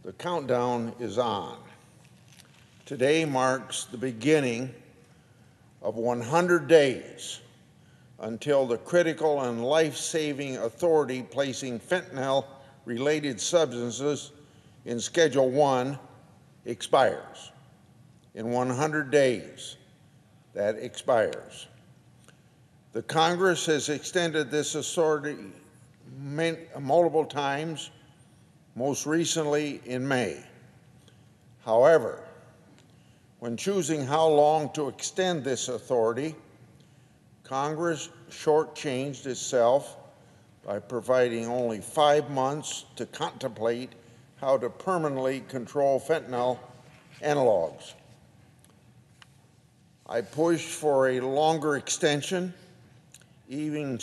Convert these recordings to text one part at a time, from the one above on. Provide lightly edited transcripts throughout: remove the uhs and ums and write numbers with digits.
The countdown is on. Today marks the beginning of 100 days until the critical and life-saving authority placing fentanyl-related substances in Schedule I expires. In 100 days, that expires. The Congress has extended this authority multiple times, most recently in May. However, when choosing how long to extend this authority, Congress shortchanged itself by providing only 5 months to contemplate how to permanently control fentanyl analogs. I pushed for a longer extension, even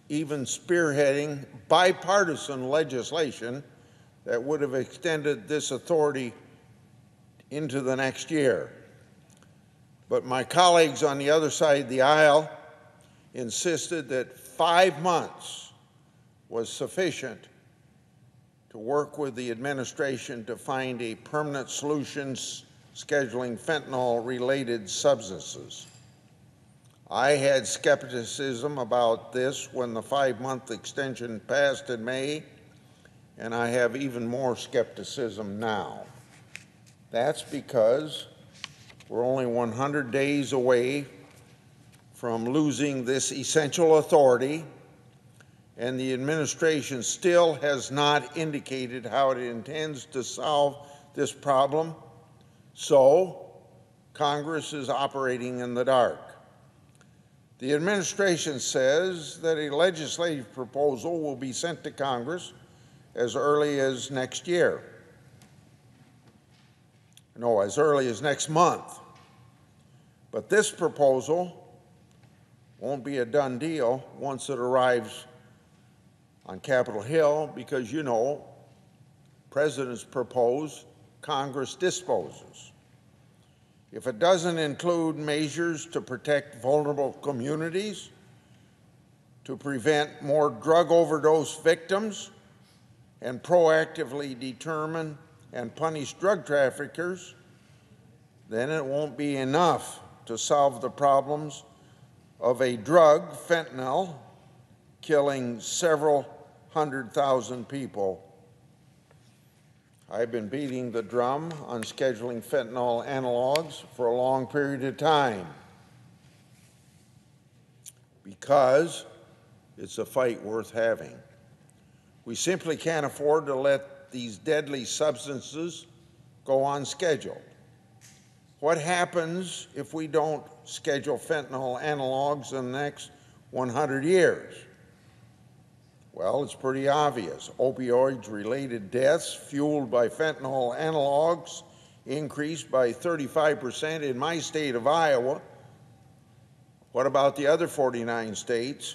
spearheading bipartisan legislation that would have extended this authority into the next year. But my colleagues on the other side of the aisle insisted that 5 months was sufficient to work with the administration to find a permanent solution scheduling fentanyl-related substances. I had skepticism about this when the 5-month extension passed in May, and I have even more skepticism now. That's because we're only 100 days away from losing this essential authority, and the administration still has not indicated how it intends to solve this problem, so Congress is operating in the dark. The administration says that a legislative proposal will be sent to Congress as early as next year. No, as early as next month. But this proposal won't be a done deal once it arrives on Capitol Hill because, you know, presidents propose, Congress disposes. If it doesn't include measures to protect vulnerable communities, to prevent more drug overdose victims, and proactively determine and punish drug traffickers, then it won't be enough to solve the problems of a drug, fentanyl, killing several 100,000 people. I've been beating the drum on scheduling fentanyl analogs for a long period of time because it's a fight worth having. We simply can't afford to let these deadly substances go unscheduled. What happens if we don't schedule fentanyl analogs in the next 100 years? Well, it's pretty obvious. Opioid-related deaths fueled by fentanyl analogs increased by 35% in my state of Iowa. What about the other 49 states?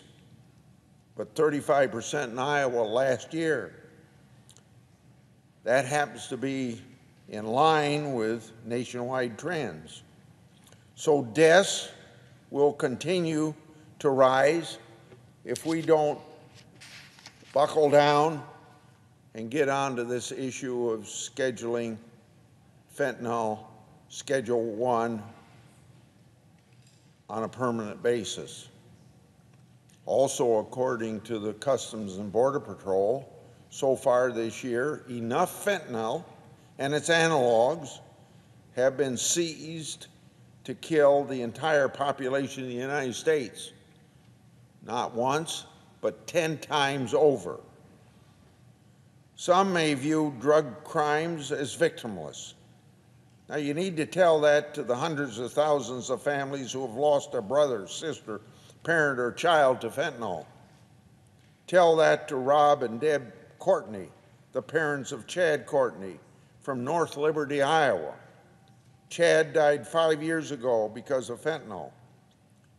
But 35% in Iowa last year. That happens to be in line with nationwide trends. So deaths will continue to rise if we don't buckle down and get onto this issue of scheduling fentanyl Schedule I on a permanent basis. Also, according to the Customs and Border Patrol, so far this year, enough fentanyl and its analogs have been seized to kill the entire population of the United States. Not once, but 10 times over. Some may view drug crimes as victimless. Now, you need to tell that to the hundreds of thousands of families who have lost a brother, sister, parent, or child to fentanyl. Tell that to Rob and Deb Courtney, the parents of Chad Courtney from North Liberty, Iowa. Chad died 5 years ago because of fentanyl.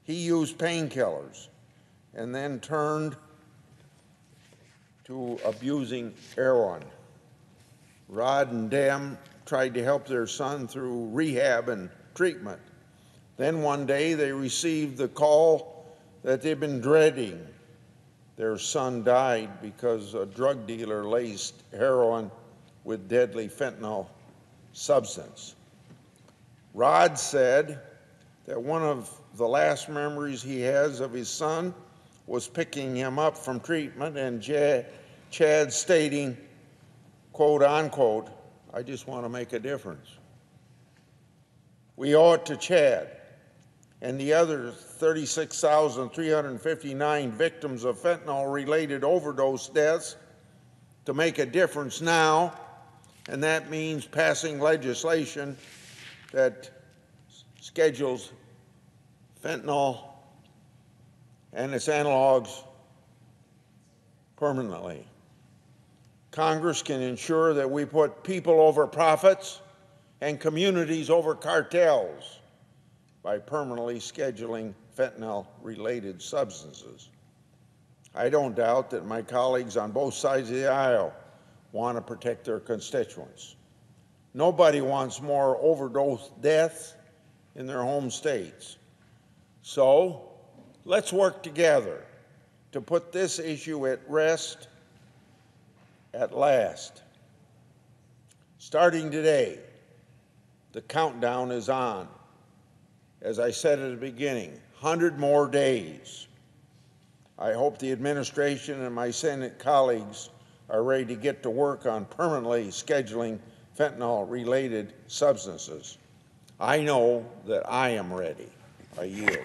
He used painkillers and then turned to abusing heroin. Rod and Dem tried to help their son through rehab and treatment. Then one day they received the call that they've been dreading. Their son died because a drug dealer laced heroin with deadly fentanyl substance. Rod said that one of the last memories he has of his son was picking him up from treatment, and Chad stating, quote unquote, "I just want to make a difference." We owe it to Chad and the other 36,359 victims of fentanyl-related overdose deaths to make a difference now, and that means passing legislation that schedules fentanyl and its analogs permanently. Congress can ensure that we put people over profits and communities over cartels by permanently scheduling fentanyl-related substances. I don't doubt that my colleagues on both sides of the aisle want to protect their constituents. Nobody wants more overdose deaths in their home states. So let's work together to put this issue at rest at last. Starting today, the countdown is on. As I said at the beginning, 100 more days. I hope the administration and my Senate colleagues are ready to get to work on permanently scheduling fentanyl-related substances. I know that I am ready. I yield.